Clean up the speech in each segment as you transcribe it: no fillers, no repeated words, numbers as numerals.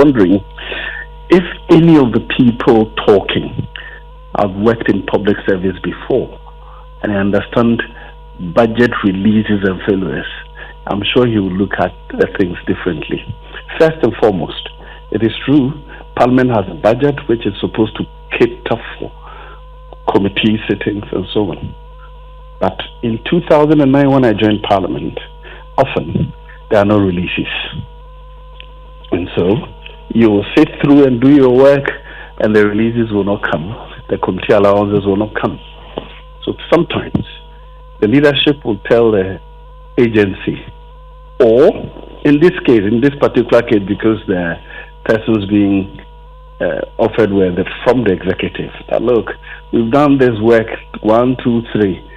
wondering if any of the people talking have worked in public service before and I understand budget releases and failures. I'm sure he will look at things differently. First and foremost, it is true Parliament has a budget which is supposed to cater for committee sittings and so on. But in 2009, when I joined Parliament, often there are no releases. And so you will sit through and do your work and the releases will not come. The committee allowances will not come. So sometimes the leadership will tell the agency, or in this case, in this particular case, because the persons being offered were from the executive, that look, we've done this work 1, 2, 3.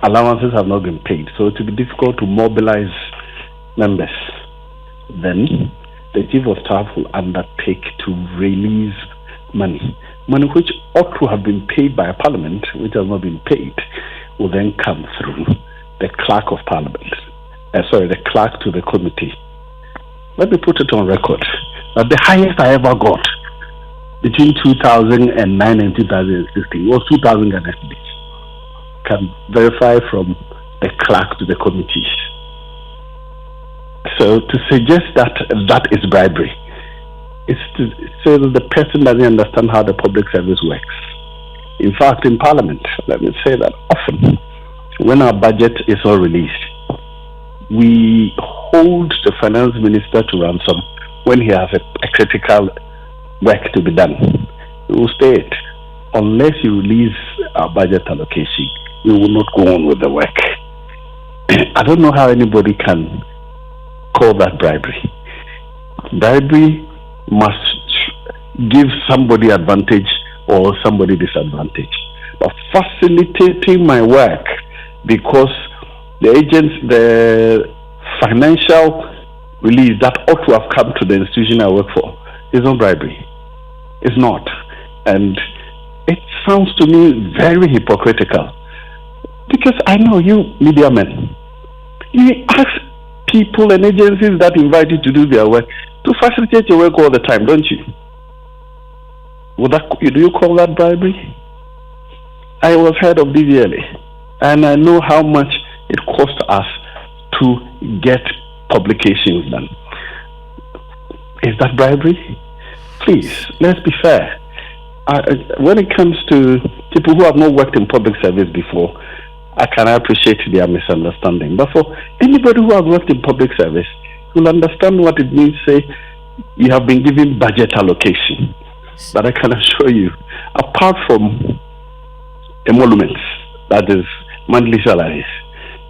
Allowances have not been paid, so it will be difficult to mobilize members. Then the chief of staff will undertake to release money which ought to have been paid by a parliament, which has not been paid, will then come through the clerk of parliament. The clerk to the committee. Let me put it on record that the highest I ever got between 2009 and 2016 was 2,000 Ghana cedis. Can verify from the clerk to the committees. So to suggest that that is bribery is to say that the person doesn't understand how the public service works. In fact, in Parliament, let me say that often when our budget is all released, we hold the finance minister to ransom when he has a critical work to be done. We will stay it. Unless you release our budget allocation, we will not go on with the work. I don't know how anybody can call that bribery. Bribery must give somebody advantage or somebody disadvantage. But facilitating my work because the financial release that ought to have come to the institution I work for is not bribery. It's not. And it sounds to me very hypocritical. Because I know you media men, you ask people and agencies that invite you to do their work to facilitate your work all the time, don't you? Do you call that bribery? I was head of DVLA, and I know how much it cost us to get publications done. Is that bribery? Please, let's be fair. When it comes to people who have not worked in public service before, I can appreciate their misunderstanding. But for anybody who has worked in public service, will understand what it means, say, you have been given budget allocation. But I can assure you, apart from emoluments, that is monthly salaries,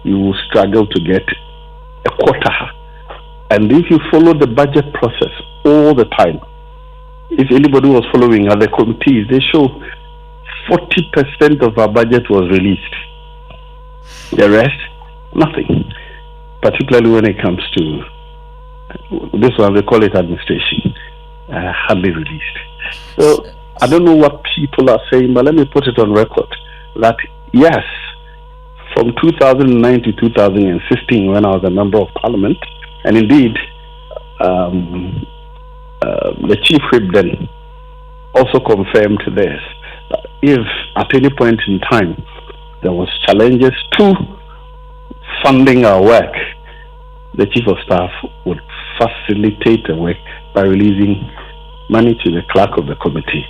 you will struggle to get a quota. And if you follow the budget process all the time, if anybody was following other committees, they show 40% of our budget was released. The rest, nothing. Particularly when it comes to this one, they call it administration, hardly released. So I don't know what people are saying, but let me put it on record that yes, from 2009 to 2016, when I was a member of Parliament, and indeed the chief whip then also confirmed this. If at any point in time there was challenges to funding our work, the chief of staff would facilitate the work by releasing money to the clerk of the committee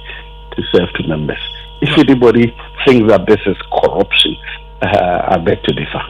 to serve to members. If anybody thinks that this is corruption, I beg to differ.